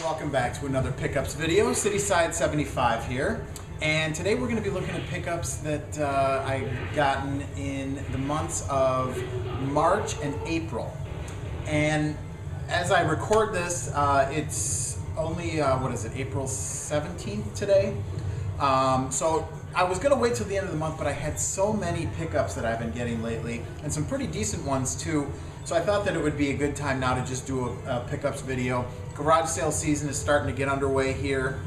welcome back to another pickups video. Cityside 75 here, and today we're going to be looking at pickups that I've gotten in the months of March and April. And as I record this, it's only April 17th today. So I was going to wait till the end of the month, but I had so many pickups that I've been getting lately, and some pretty decent ones too. So I thought that it would be a good time now to just do a pickups video. Garage sale season is starting to get underway here,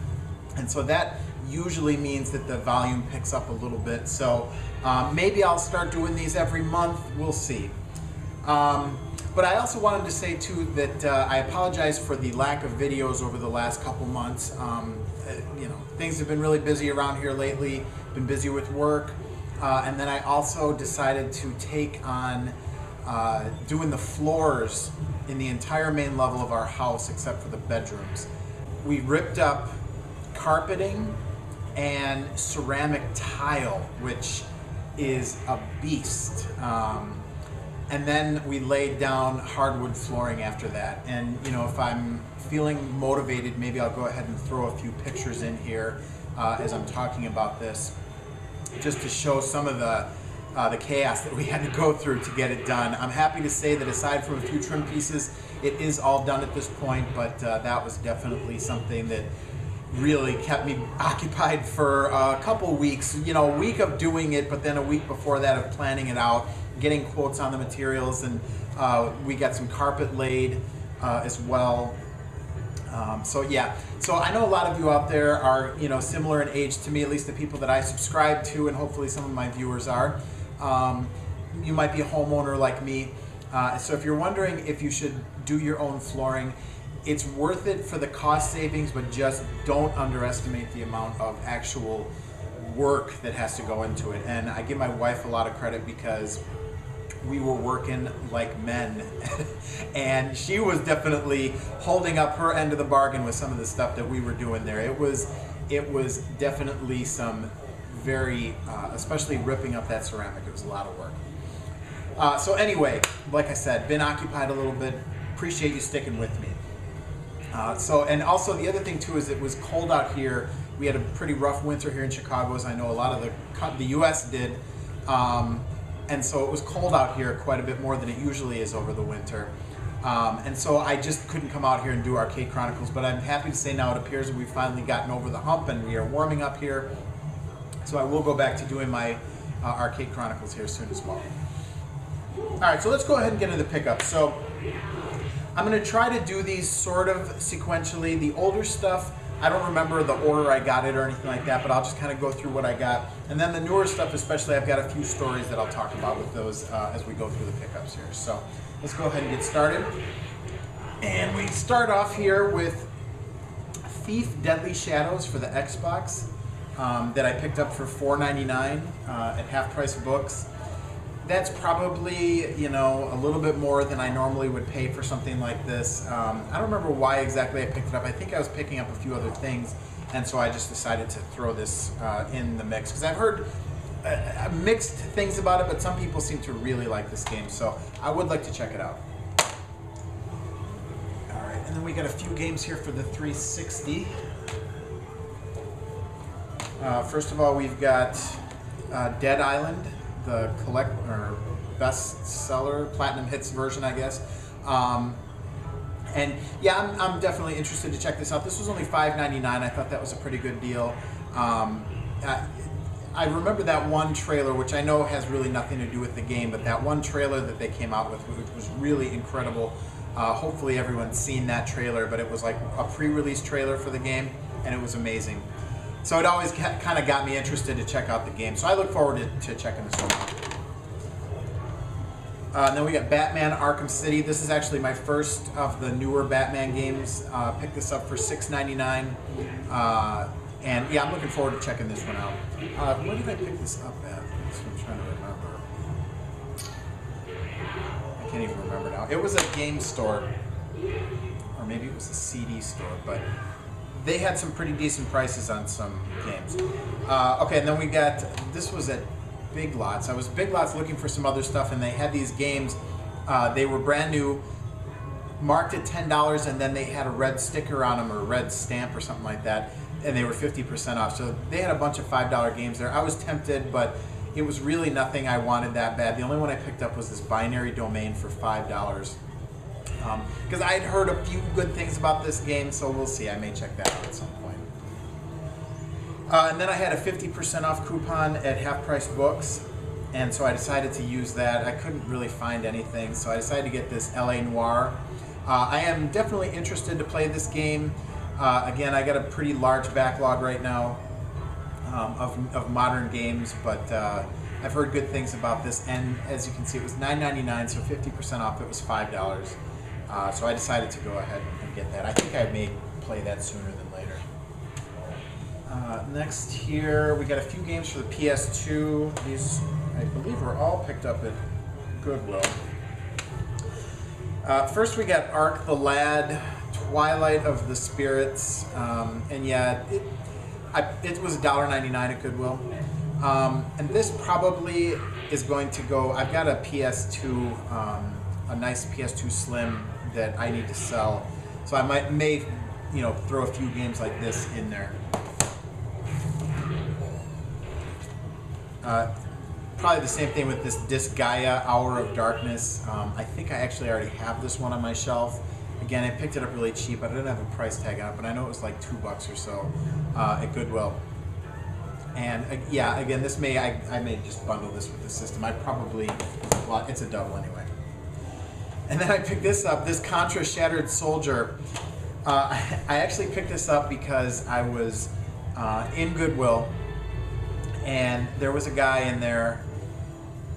and so that usually means that the volume picks up a little bit. So maybe I'll start doing these every month. We'll see. But I also wanted to say too that I apologize for the lack of videos over the last couple months. Things have been really busy around here lately. Been busy with work, and then I also decided to take on doing the floors in the entire main level of our house except for the bedrooms. We ripped up carpeting and ceramic tile, which is a beast. And then we laid down hardwood flooring after that. And if I'm feeling motivated, maybe I'll go ahead and throw a few pictures in here as I'm talking about this, just to show some of the chaos that we had to go through to get it done. I'm happy to say that aside from a few trim pieces, it is all done at this point, but that was definitely something that really kept me occupied for a couple weeks. A week of doing it, but then a week before that of planning it out, getting quotes on the materials, and we got some carpet laid as well. So I know a lot of you out there are similar in age to me, at least the people that I subscribe to, and hopefully some of my viewers are. You might be a homeowner like me, so if you're wondering if you should do your own flooring, it's worth it for the cost savings, but just don't underestimate the amount of actual work that has to go into it. And I give my wife a lot of credit because we were working like men and she was definitely holding up her end of the bargain with some of the stuff that we were doing there. It was definitely some very, especially ripping up that ceramic, it was a lot of work. So anyway, like I said, been occupied a little bit. Appreciate you sticking with me. And also the other thing too is it was cold out here. We had a pretty rough winter here in Chicago, as I know a lot of the U.S. did. And so it was cold out here quite a bit more than it usually is over the winter. And so I just couldn't come out here and do Arcade Chronicles, but I'm happy to say now it appears that we've finally gotten over the hump and we are warming up here. So I will go back to doing my Arcade Chronicles here soon as well. All right, so let's go ahead and get into the pickup. So I'm going to try to do these sort of sequentially. The older stuff, I don't remember the order I got it or anything like that, but I'll just kind of go through what I got. And then the newer stuff especially, I've got a few stories that I'll talk about with those as we go through the pickups here. So let's go ahead and get started. And we start off here with Thief Deadly Shadows for the Xbox that I picked up for $4.99 at Half Price Books. That's probably, a little bit more than I normally would pay for something like this. I don't remember why exactly I picked it up. I think I was picking up a few other things, and so I just decided to throw this in the mix, because I've heard mixed things about it, but some people seem to really like this game, so I would like to check it out. All right, and then we got a few games here for the 360. First of all, we've got Dead Island, the bestseller, platinum hits version, I guess. And yeah, I'm definitely interested to check this out. This was only $5.99. I thought that was a pretty good deal. I remember that one trailer, which I know has really nothing to do with the game, but that one trailer that they came out with, which was really incredible. Hopefully everyone's seen that trailer, but it was like a pre-release trailer for the game, and it was amazing. So it always kind of got me interested to check out the game. So I look forward to checking this one out. And then we got Batman Arkham City. This is actually my first of the newer Batman games. Picked this up for $6.99. And yeah, I'm looking forward to checking this one out. Where did I pick this up at? I'm trying to remember. I can't even remember now. It was a game store. Or maybe it was a CD store, but they had some pretty decent prices on some games. Okay, and then we got, this was at Big Lots. I was Big Lots looking for some other stuff, and they had these games. They were brand new. marked at $10, and then they had a red sticker on them or a red stamp or something like that, and they were 50% off. So they had a bunch of $5 games there. I was tempted, but it was really nothing I wanted that bad. The only one I picked up was this Binary Domain for $5. Because I had heard a few good things about this game, so we'll see. I may check that out at some point. And then I had a 50% off coupon at Half Price Books, and so I decided to use that. I couldn't really find anything, so I decided to get this LA Noire. I am definitely interested to play this game. Again, I got a pretty large backlog right now of modern games, but I've heard good things about this, and as you can see, it was $9.99, so 50% off it was $5. So I decided to go ahead and get that. I think I may play that sooner than later. Next here, we got a few games for the PS2. These, I believe, were all picked up at Goodwill. First we got Ark the Lad, Twilight of the Spirits, and yeah, it was $1.99 at Goodwill. And this probably is going to go, I've got a PS2, a nice PS2 Slim that I need to sell, so I may throw a few games like this in there. Probably the same thing with this Disgaea Hour of Darkness. I think I actually already have this one on my shelf. Again, I picked it up really cheap. I didn't have a price tag on it, but I know it was like $2 or so at Goodwill. And yeah, again, this I may just bundle this with the system. Well, it's a double anyway. And then I picked this up, this Contra Shattered Soldier. I actually picked this up because I was in Goodwill, and there was a guy in there,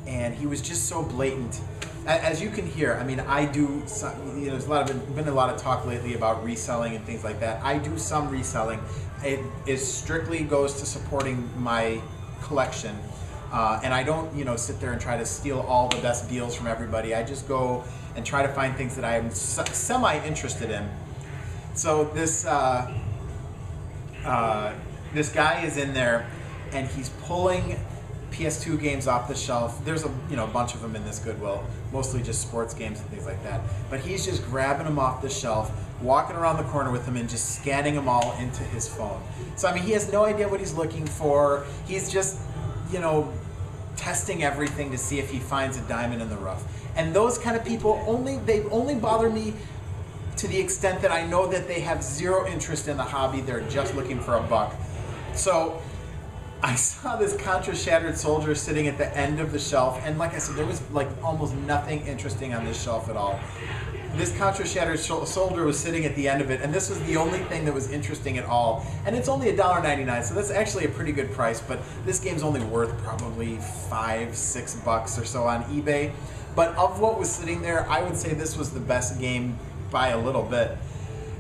and he was just so blatant. As you can hear, I mean, I do some, there's been a lot of talk lately about reselling and things like that. I do some reselling. It is strictly goes to supporting my collection, and I don't sit there and try to steal all the best deals from everybody. I just go and try to find things that I am semi-interested in. So this this guy is in there, and he's pulling PS2 games off the shelf. There's a bunch of them in this Goodwill, mostly just sports games and things like that. But he's just grabbing them off the shelf, walking around the corner with them, and just scanning them all into his phone. So I mean, he has no idea what he's looking for. He's just testing everything to see if he finds a diamond in the rough. And those kind of people only bother me to the extent that I know that they have zero interest in the hobby. They're just looking for a buck. So I saw this Contra Shattered Soldier sitting at the end of the shelf, and like I said, there was like almost nothing interesting on this shelf at all. This Contra Shattered Soldier was sitting at the end of it, and this was the only thing that was interesting at all. And it's only $1.99, so that's actually a pretty good price, but this game's only worth probably $5-6 or so on eBay. But of what was sitting there, I would say this was the best game by a little bit.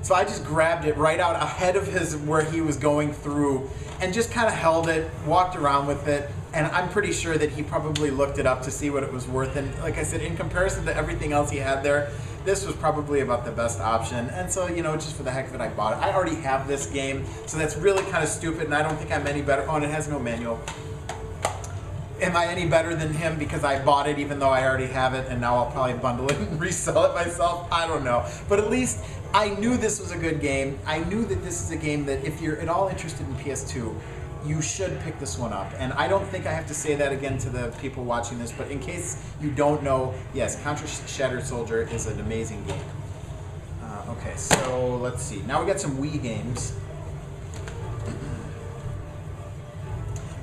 So I just grabbed it right out ahead of where he was going through, and just kind of held it, walked around with it, and I'm pretty sure that he probably looked it up to see what it was worth. And like I said, in comparison to everything else he had there, this was probably about the best option. And so, just for the heck of it, I bought it. I already have this game, so that's really kind of stupid, and I don't think I'm any better. Oh, and it has no manual. Am I any better than him because I bought it even though I already have it, and now I'll probably bundle it and resell it myself? I don't know. But at least I knew this was a good game. I knew that this is a game that if you're at all interested in PS2, you should pick this one up. And I don't think I have to say that again to the people watching this, but in case you don't know, yes, Contra Shattered Soldier is an amazing game. Okay, so let's see. Now we got some Wii games.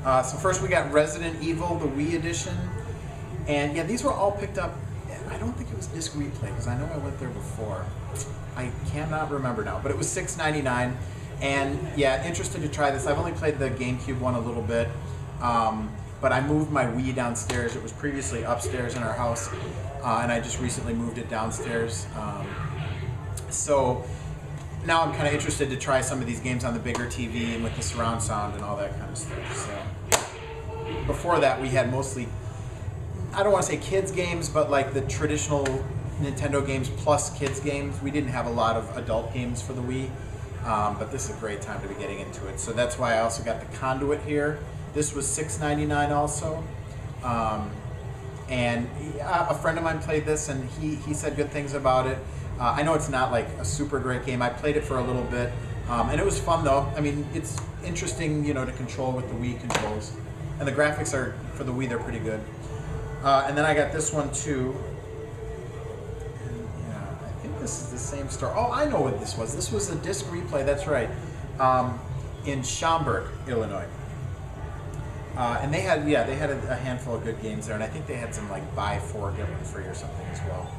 So first we got Resident Evil, the Wii edition. And yeah, these were all picked up. I don't think it was Disc Replay, because I know I went there before. I cannot remember now, but it was $6.99. And yeah, interested to try this. I've only played the GameCube one a little bit, but I moved my Wii downstairs. It was previously upstairs in our house, and I just recently moved it downstairs. So now I'm kind of interested to try some of these games on the bigger TV and with the surround sound and all that kind of stuff. So before that, we had mostly, I don't want to say kids games, but like the traditional Nintendo games plus kids games. We didn't have a lot of adult games for the Wii. But this is a great time to be getting into it. So that's why I also got the Conduit here. This was $6.99 also. And a friend of mine played this, and he said good things about it. I know it's not like a super great game. I played it for a little bit, and it was fun though. I mean, it's interesting, you know, to control with the Wii controls, and the graphics are for the Wii, they're pretty good. And then I got this one too. And, yeah, I think this is the same store. Oh, I know what this was. This was a disc replay. That's right, in Schaumburg, Illinois. And they had a handful of good games there, and I think they had some like buy 4 get 1 free or something as well.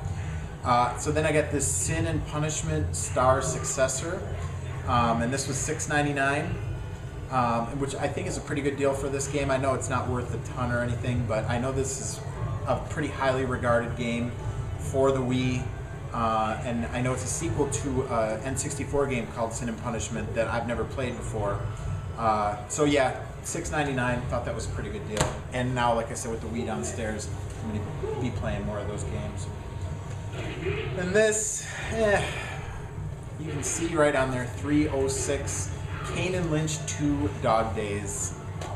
So then I got this Sin and Punishment Star Successor, and this was $6.99, which I think is a pretty good deal for this game. I know it's not worth a ton or anything, but I know this is a pretty highly regarded game for the Wii, and I know it's a sequel to an N64 game called Sin and Punishment that I've never played before. So yeah, $6.99, thought that was a pretty good deal. And now, like I said, with the Wii downstairs, I'm going to be playing more of those games. And this, you can see right on there, 306, Kane and Lynch 2 Dog Days.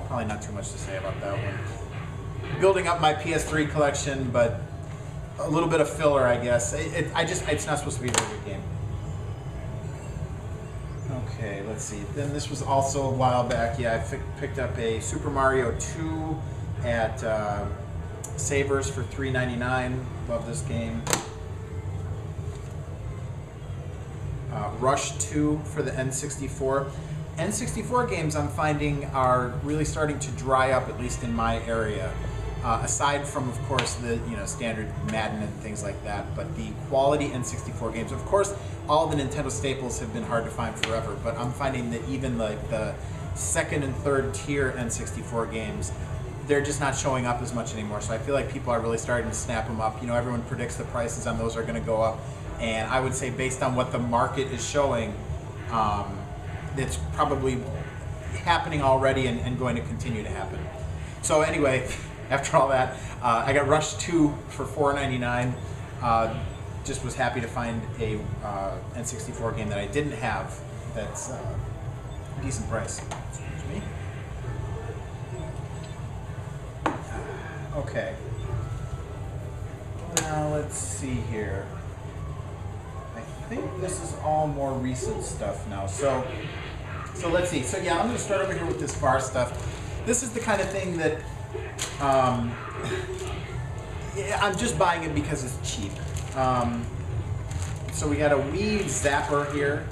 Probably not too much to say about that one. Building up my PS3 collection, but a little bit of filler, I guess. It's not supposed to be a very good game. Okay, let's see. Then this was also a while back. Yeah, I picked up a Super Mario 2 at Savers for $3.99. Love this game. Rush 2 for the N64. N64 games I'm finding are really starting to dry up, at least in my area. Aside from, of course, the standard Madden and things like that, but the quality N64 games, of course, all the Nintendo staples have been hard to find forever, but I'm finding that even like the second and third tier N64 games, they're just not showing up as much anymore. So I feel like people are really starting to snap them up. Everyone predicts the prices on those are going to go up, and I would say based on what the market is showing, it's probably happening already and going to continue to happen. So anyway, after all that, I got Rush 2 for $4.99. Just was happy to find a N64 game that I didn't have that's a decent price. Excuse me. Okay. Now let's see here. I think this is all more recent stuff now. So let's see. So yeah, I'm going to start over here with this bar stuff. This is the kind of thing that yeah, I'm just buying it because it's cheap. So we got a Wii Zapper here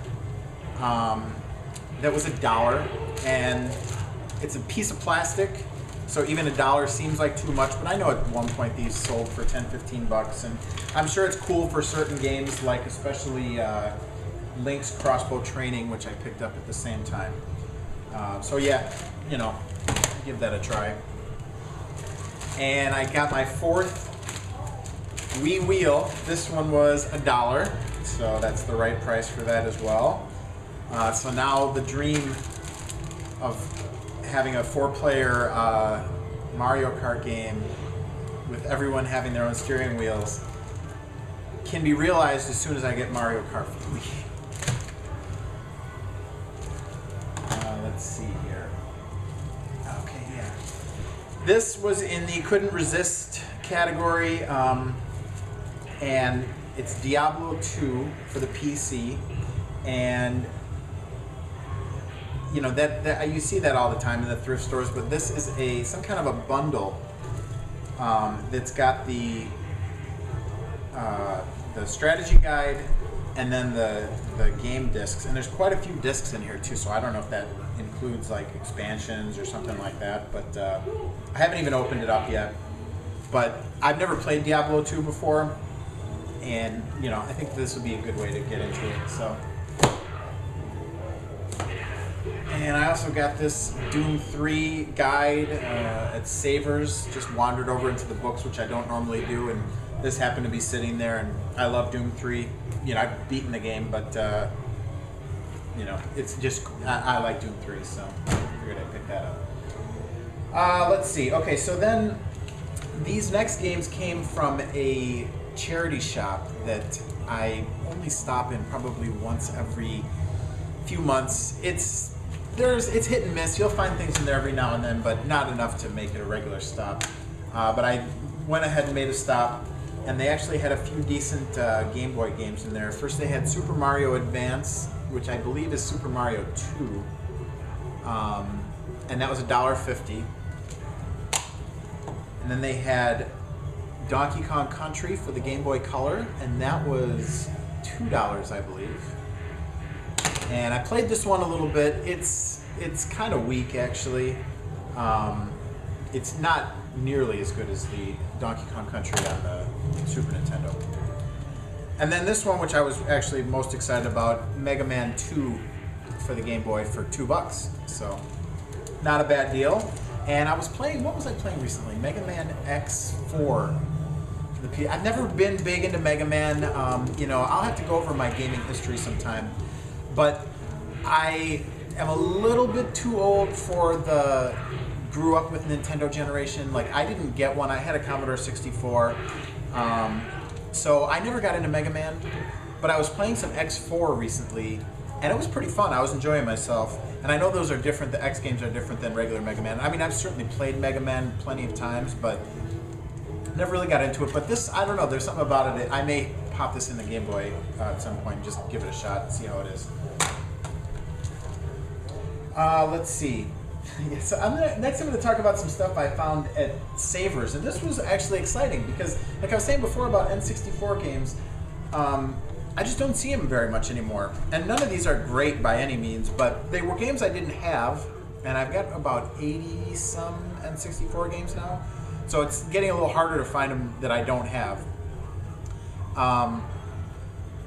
that was $1, and it's a piece of plastic, so even $1 seems like too much, but I know at one point these sold for $10-15, and I'm sure it's cool for certain games, like especially Link's Crossbow Training, which I picked up at the same time. So yeah, give that a try. And I got my 4th Wii wheel. This one was $1, so that's the right price for that as well. So now the dream of having a 4-player Mario Kart game with everyone having their own steering wheels can be realized as soon as I get Mario Kart for the Wii. Let's see here. Okay, yeah. This was in the couldn't resist category, and it's Diablo 2 for the PC, and that you see that all the time in the thrift stores, but this is some kind of a bundle that's got the strategy guide and then the game discs, and there's quite a few discs in here too, so I don't know if that includes like expansions or something like that, but I haven't even opened it up yet. But I've never played Diablo 2 before, and I think this would be a good way to get into it. So, and I also got this Doom 3 guide at Savers. Just wandered over into the books, which I don't normally do, and this happened to be sitting there. And I love Doom 3. I've beaten the game, but it's just I like Doom 3, so I figured I'd pick that up. Let's see. Okay, so then these next games came from a charity shop that I only stop in probably once every few months. It's hit and miss. You'll find things in there every now and then, but not enough to make it a regular stop. But I went ahead and made a stop and they actually had a few decent Game Boy games in there. First they had Super Mario Advance, which I believe is Super Mario 2, and that was $1.50. And then they had Donkey Kong Country for the Game Boy Color, and that was $2, I believe. And I played this one a little bit. It's kind of weak, actually. It's not nearly as good as the Donkey Kong Country on the Super Nintendo. And then this one, which I was actually most excited about, Mega Man 2 for the Game Boy for $2. So, not a bad deal. And I was playing, what was I playing recently? Mega Man X4. I've never been big into Mega Man. You know, I'll have to go over my gaming history sometime. But I am a little bit too old for the grew up with Nintendo generation. Like, I didn't get one. I had a Commodore 64. So I never got into Mega Man. But I was playing some X4 recently, and it was pretty fun. I was enjoying myself. And I know those are different. The X games are different than regular Mega Man. I mean, I've certainly played Mega Man plenty of times, but never really got into it. But this, I don't know. There's something about it. I may pop this in the Game Boy at some point. Just give it a shot and see how it is. Let's see. So next I'm going to talk about some stuff I found at Savers. And this was actually exciting because, like I was saying before about N64 games, I just don't see them very much anymore. And none of these are great by any means, but they were games I didn't have, and I've got about 80-some N64 games now. So it's getting a little harder to find them that I don't have. And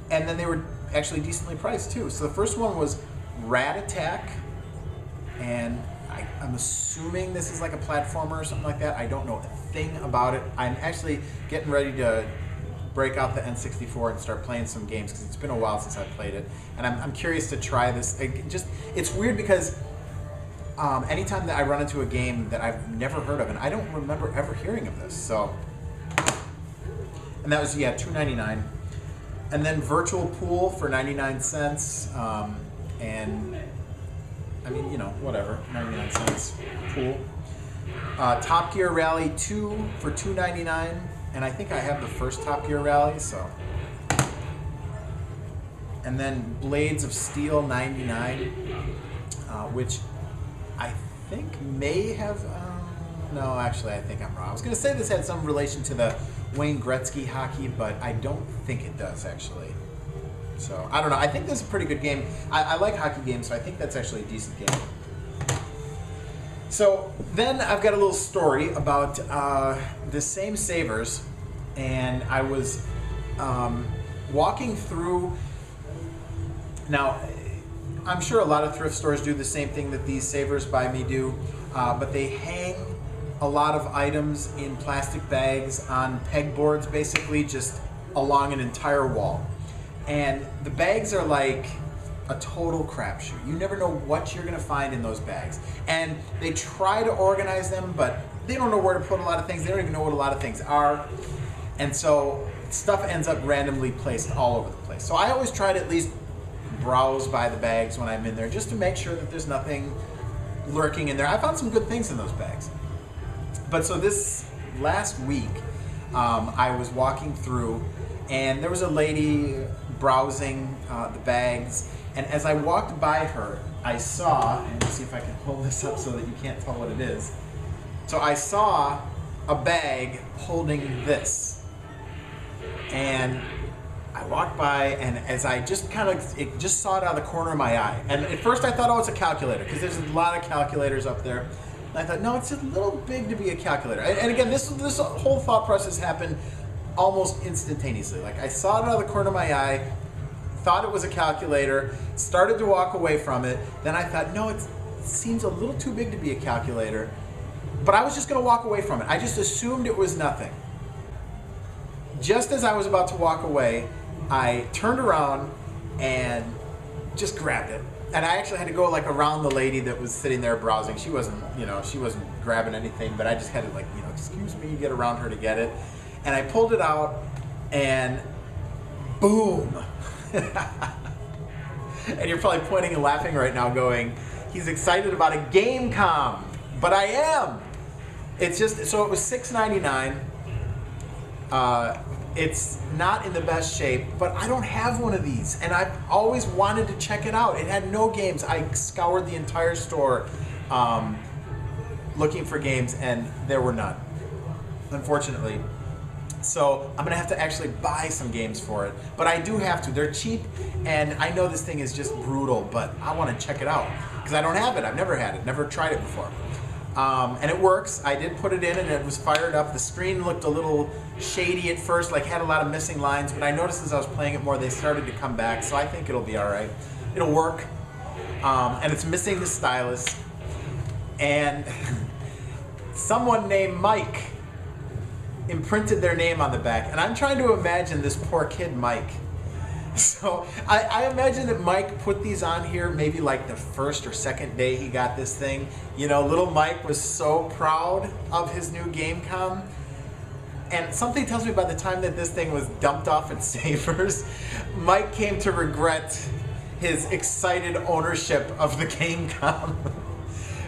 then they were actually decently priced too. So the first one was Rat Attack, and I'm assuming this is like a platformer or something like that. I don't know a thing about it. I'm actually getting ready to break out the N64 and start playing some games because it's been a while since I've played it, and I'm curious to try this. It's weird because anytime that I run into a game that I've never heard of, and I don't remember ever hearing of this, so. And that was, yeah, $2.99. And then Virtual Pool for 99 cents, and I mean, you know, whatever, 99 cents pool. Top Gear Rally 2 for $2.99. And I think I have the first Top Gear Rally, so. And then Blades of Steel 99, which I think may have, no, actually I think I'm wrong. I was going to say this had some relation to the Wayne Gretzky hockey, but I don't think it does, actually. So, I don't know. I think this is a pretty good game. I like hockey games, so I think that's actually a decent game. So then I've got a little story about the same Savers, and I was walking through. Now, I'm sure a lot of thrift stores do the same thing that these Savers by me do, but they hang a lot of items in plastic bags on pegboards, basically just along an entire wall. And the bags are like a total crapshoot. You never know what you're gonna find in those bags. And they try to organize them, but they don't know where to put a lot of things. They don't even know what a lot of things are. And so stuff ends up randomly placed all over the place. So I always try to at least browse by the bags when I'm in there, just to make sure that there's nothing lurking in there. I found some good things in those bags. But so this last week, I was walking through, and there was a lady browsing the bags, and as I walked by her, I saw, and let's see if I can hold this up so that you can't tell what it is. So I saw a bag holding this, and I walked by, and as I just just saw it out of the corner of my eye, and at first I thought, oh, it's a calculator, because there's a lot of calculators up there. And I thought, no, it's a little big to be a calculator. And again, this whole thought process happened almost instantaneously. Like, I saw it out of the corner of my eye, thought it was a calculator, started to walk away from it. Then I thought, no, it seems a little too big to be a calculator. But I was just going to walk away from it. I just assumed it was nothing. Just as I was about to walk away, I turned around and just grabbed it. And I actually had to go like around the lady that was sitting there browsing. She wasn't grabbing anything, but I just had to like, excuse me, get around her to get it. And I pulled it out, and boom. And you're probably pointing and laughing right now going, he's excited about a Game.com. But I am. It's just, so it was $6.99. It's not in the best shape, but I don't have one of these, and I've always wanted to check it out. It had no games. I scoured the entire store looking for games, and there were none, unfortunately. So I'm gonna have to actually buy some games for it, but I do have to. They're cheap, and I know this thing is just brutal, but I want to check it out because I don't have it. I've never had it, never tried it before. And it works. I did put it in and it was fired up. The screen looked a little shady at first, like had a lot of missing lines, but I noticed as I was playing it more, they started to come back, so I think it'll be all right. It'll work. And it's missing the stylus. And someone named Mike imprinted their name on the back. And I'm trying to imagine this poor kid, Mike. So I imagine that Mike put these on here maybe like the first or second day he got this thing. You know, little Mike was so proud of his new Gamecom. And something tells me by the time that this thing was dumped off at Savers, Mike came to regret his excited ownership of the Gamecom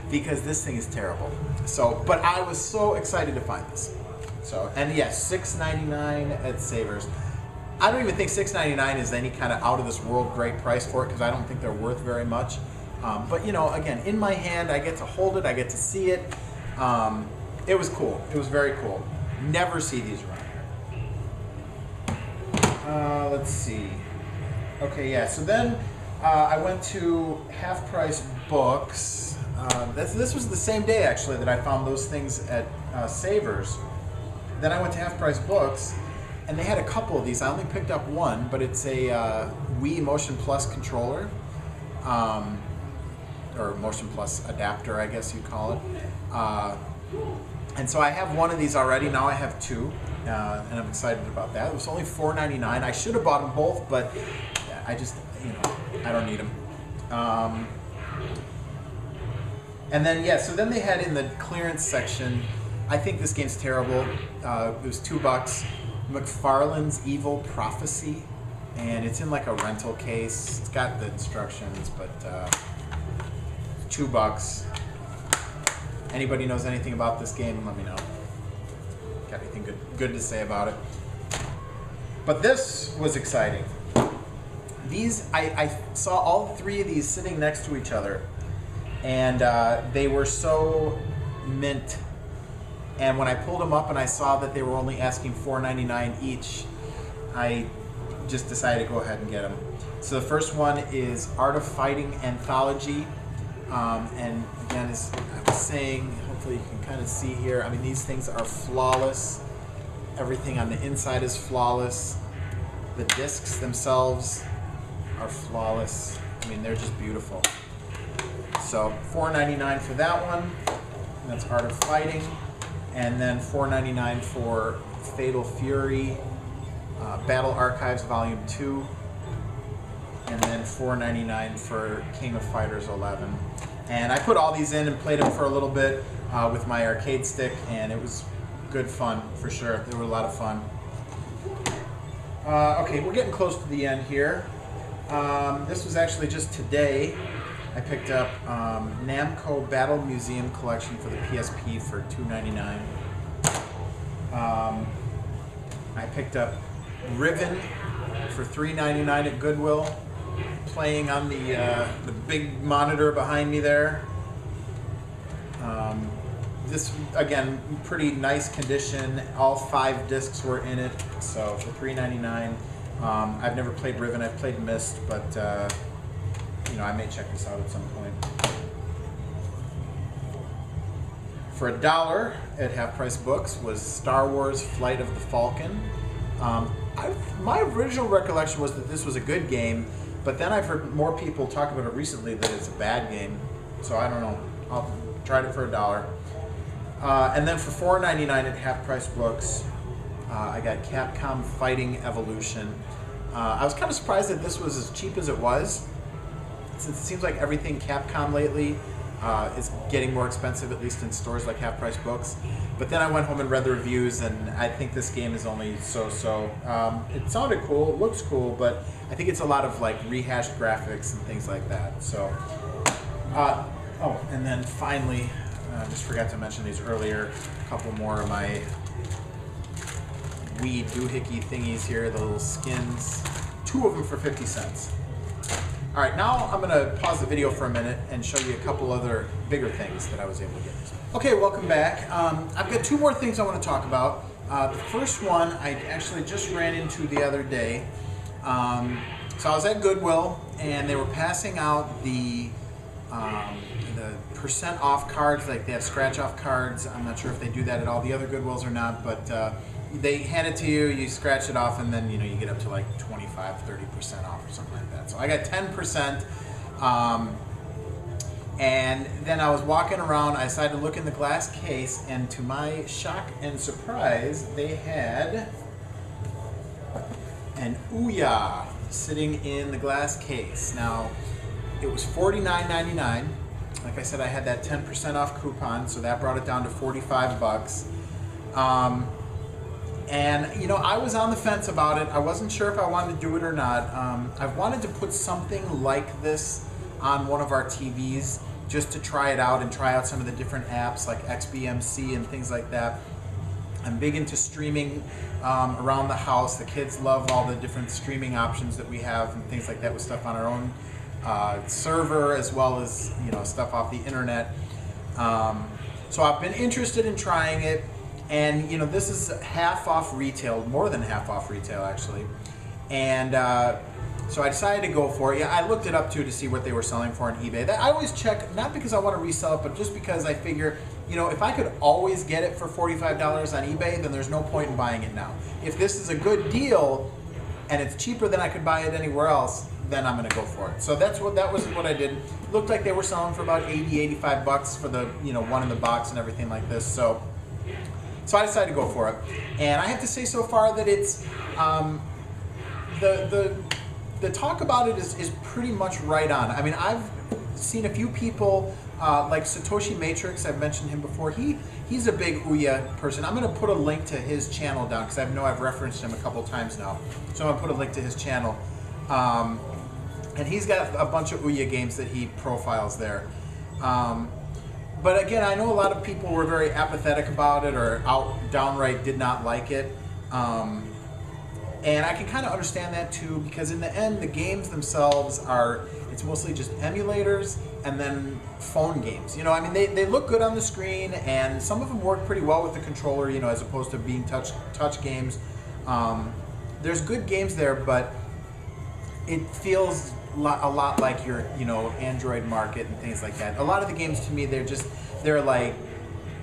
because this thing is terrible. So, but I was so excited to find this. So, and yes, $6.99 at Savers. I don't even think $6.99 is any kind of out of this world great price for it because I don't think they're worth very much. But you know, again, in my hand, I get to hold it, I get to see it. It was cool. It was very cool. Never see these around. Let's see. Okay, yeah. So then I went to Half Price Books. This was the same day actually that I found those things at Savers. Then I went to Half Price Books. And they had a couple of these. I only picked up one, but it's a Wii Motion Plus controller, or Motion Plus adapter, I guess you call it. And so I have one of these already. Now I have two, and I'm excited about that. It was only $4.99. I should have bought them both, but I just, you know, I don't need them. And then, yeah, so then they had in the clearance section, I think this game's terrible. It was $2. McFarlane's Evil Prophecy, and it's in like a rental case. It's got the instructions, but $2. Anybody knows anything about this game, let me know. Got anything good to say about it. But this was exciting. These, I saw all three of these sitting next to each other, and they were so mint. And when I pulled them up and I saw that they were only asking $4.99 each, I just decided to go ahead and get them. So the first one is Art of Fighting Anthology. And again, as I was saying, hopefully you can kind of see here, I mean, these things are flawless. Everything on the inside is flawless. The discs themselves are flawless. I mean, they're just beautiful. So $4.99 for that one. That's Art of Fighting. And then $4.99 for Fatal Fury, Battle Archives Volume 2, and then $4.99 for King of Fighters 11. And I put all these in and played them for a little bit with my arcade stick, and it was good fun for sure. They were a lot of fun. Okay, we're getting close to the end here. This was actually just today. I picked up Namco Battle Museum Collection for the PSP for $2.99. I picked up Riven for $3.99 at Goodwill, playing on the big monitor behind me there. This, again, pretty nice condition. All 5 discs were in it, so for $3.99. I've never played Riven. I've played Myst, but you know, I may check this out at some point. For $1 at Half Price Books was Star Wars Flight of the Falcon. My original recollection was that this was a good game, but then I've heard more people talk about it recently that it's a bad game. So I don't know. I'll try it for $1. And then for $4.99 at Half Price Books, I got Capcom Fighting Evolution. I was kind of surprised that this was as cheap as it was, since it seems like everything Capcom lately is getting more expensive, at least in stores like Half Price Books. But then I went home and read the reviews, and I think this game is only so-so. It sounded cool, it looks cool, but I think it's a lot of like rehashed graphics and things like that. So, oh, and then finally, I just forgot to mention these earlier. A couple more of my Wii doohickey thingies here, the little skins. 2 of them for 50 cents. All right, now I'm gonna pause the video for a minute and show you a couple other bigger things that I was able to get. Okay, welcome back. I've got 2 more things I want to talk about. The first one I actually just ran into the other day. So I was at Goodwill and they were passing out the % off cards, like they have scratch off cards. I'm not sure if they do that at all the other Goodwills or not, but they hand it to you, you scratch it off, and then you get up to like 25, 30% off or something like that. So I got 10%. And then I was walking around, I decided to look in the glass case, and to my shock and surprise, they had an Ouya sitting in the glass case. Now, it was $49.99. Like I said, I had that 10% off coupon, so that brought it down to 45 bucks. And I was on the fence about it. I wasn't sure if I wanted to do it or not. I wanted to put something like this on one of our TVs just to try it out and try out some of the different apps like XBMC and things like that. I'm big into streaming around the house. The kids love all the different streaming options that we have and things like that with stuff on our own server, as well as stuff off the internet. So I've been interested in trying it, and this is half off retail, more than half off retail actually, and so I decided to go for it. Yeah, I looked it up too to see what they were selling for on eBay. That I always check, not because I want to resell it, but just because I figure, if I could always get it for $45 on eBay, then there's no point in buying it now. If this is a good deal and it's cheaper than I could buy it anywhere else, then I'm going to go for it. So that was what I did. It looked like they were selling for about 80, 85 bucks for the one in the box and everything like this. So I decided to go for it. And I have to say so far that it's the talk about it is pretty much right on. I mean, I've seen a few people like Satoshi Matrix. I've mentioned him before. He's a big Ouya person. I'm going to put a link to his channel down because I know I've referenced him a couple times now. So I'm going to put a link to his channel. And he's got a bunch of Ouya games that he profiles there. But again, I know a lot of people were very apathetic about it or downright did not like it. And I can kind of understand that too, because in the end, the games themselves it's mostly just emulators and then phone games. I mean, they look good on the screen, and some of them work pretty well with the controller, as opposed to being touch games. There's good games there, but it feels a lot like your, Android market and things like that. A lot of the games to me, they're like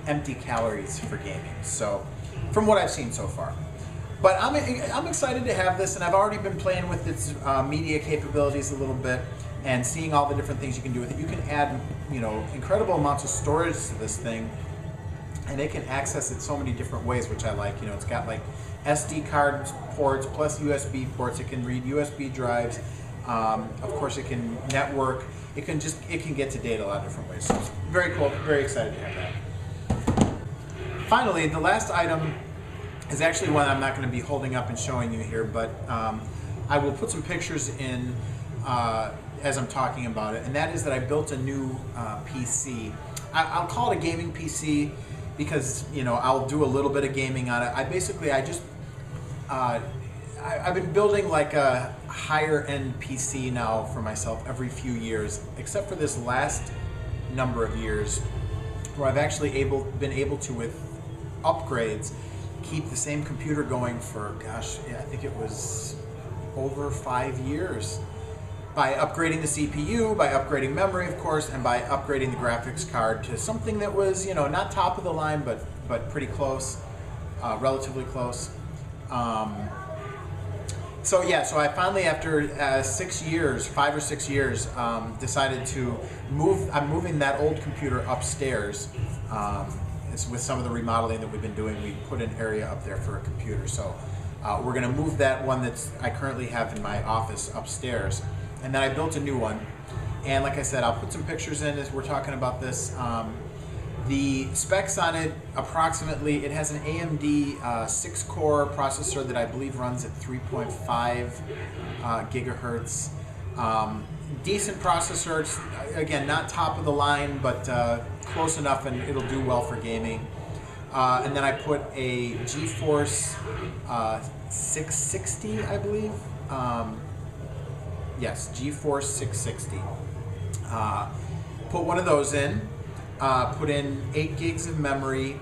empty calories for gaming. So, from what I've seen so far. But I'm excited to have this, and I've already been playing with its media capabilities a little bit and seeing all the different things you can do with it. You can add, incredible amounts of storage to this thing, and it can access it so many different ways, which I like. It's got like SD card ports plus USB ports. It can read USB drives. Of course, it can network. It can get to data a lot of different ways. So it's very cool. Very excited to have that. Finally, the last item is actually one I'm not going to be holding up and showing you here, but I will put some pictures in as I'm talking about it, and that is that I built a new PC. I'll call it a gaming PC because I'll do a little bit of gaming on it. I've been building like a higher end PC now for myself every few years, except for this last number of years where I've actually been able to, with upgrades, keep the same computer going for, I think it was over 5 years, by upgrading the CPU, by upgrading memory, of course, and by upgrading the graphics card to something that was, not top of the line, but pretty close, relatively close. So I finally, after 5 or 6 years, decided to move. I'm moving that old computer upstairs. With some of the remodeling that we've been doing, we put an area up there for a computer. So we're going to move that one that I currently have in my office upstairs. And then I built a new one. And like I said, I'll put some pictures in as we're talking about this. The specs on it, approximately, it has an AMD 6-core processor that I believe runs at 3.5 gigahertz. Decent processor. It's, again, not top of the line, but close enough, and it'll do well for gaming. And then I put a GeForce 660, I believe. Yes, GeForce 660. Put one of those in, put in 8 gigs of memory,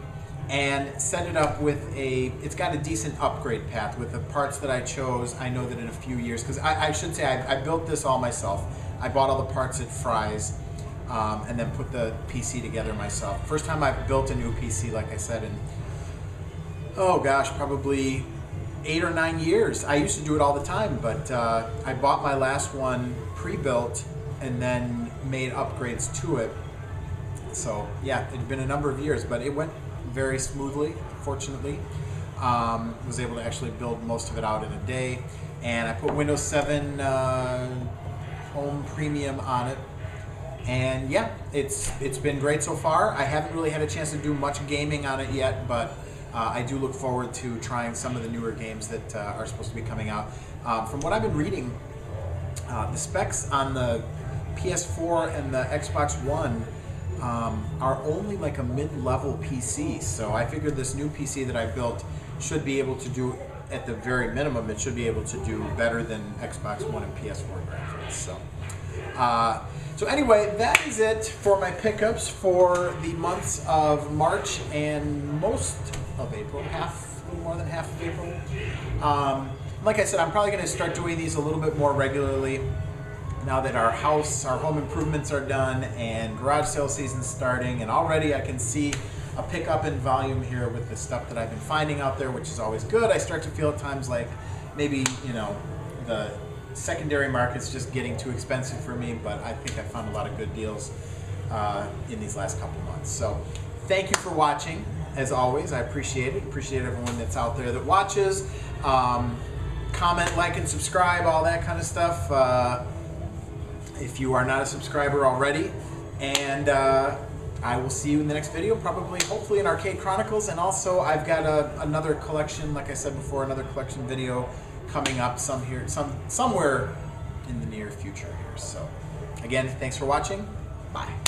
and set it up with it's got a decent upgrade path with the parts that I chose. I know that in a few years, because I should say I built this all myself. I bought all the parts at Fry's, and then put the PC together myself. First time I've built a new PC, like I said, in, oh gosh, probably 8 or 9 years. I used to do it all the time, but I bought my last one pre-built and then made upgrades to it. So yeah, it had been a number of years, but it went very smoothly, fortunately. Was able to actually build most of it out in a day. And I put Windows 7 Home Premium on it. And yeah, it's been great so far. I haven't really had a chance to do much gaming on it yet, but I do look forward to trying some of the newer games that are supposed to be coming out. From what I've been reading, the specs on the PS4 and the Xbox One are only like a mid-level PC. So I figured this new PC that I built should be able to do, at the very minimum, it should be able to do better than Xbox One and PS4 graphics. So anyway, that is it for my pickups for the months of March and most of April, a little more than half of April. Like I said, I'm probably going to start doing these a little bit more regularly now that our home improvements are done and garage sale season's starting, and already I can see a pickup in volume here with the stuff that I've been finding out there, which is always good. I start to feel at times like maybe, you know, the secondary market's just getting too expensive for me, but I think I found a lot of good deals in these last couple months. So thank you for watching. As always, I appreciate it. Appreciate everyone that's out there that watches. Comment, like, and subscribe, all that kind of stuff. If you are not a subscriber already. And I will see you in the next video, probably, hopefully in Arcade Chronicles. And also, I've got another collection, like I said before, another collection video coming up somewhere in the near future here. So, again, thanks for watching. Bye.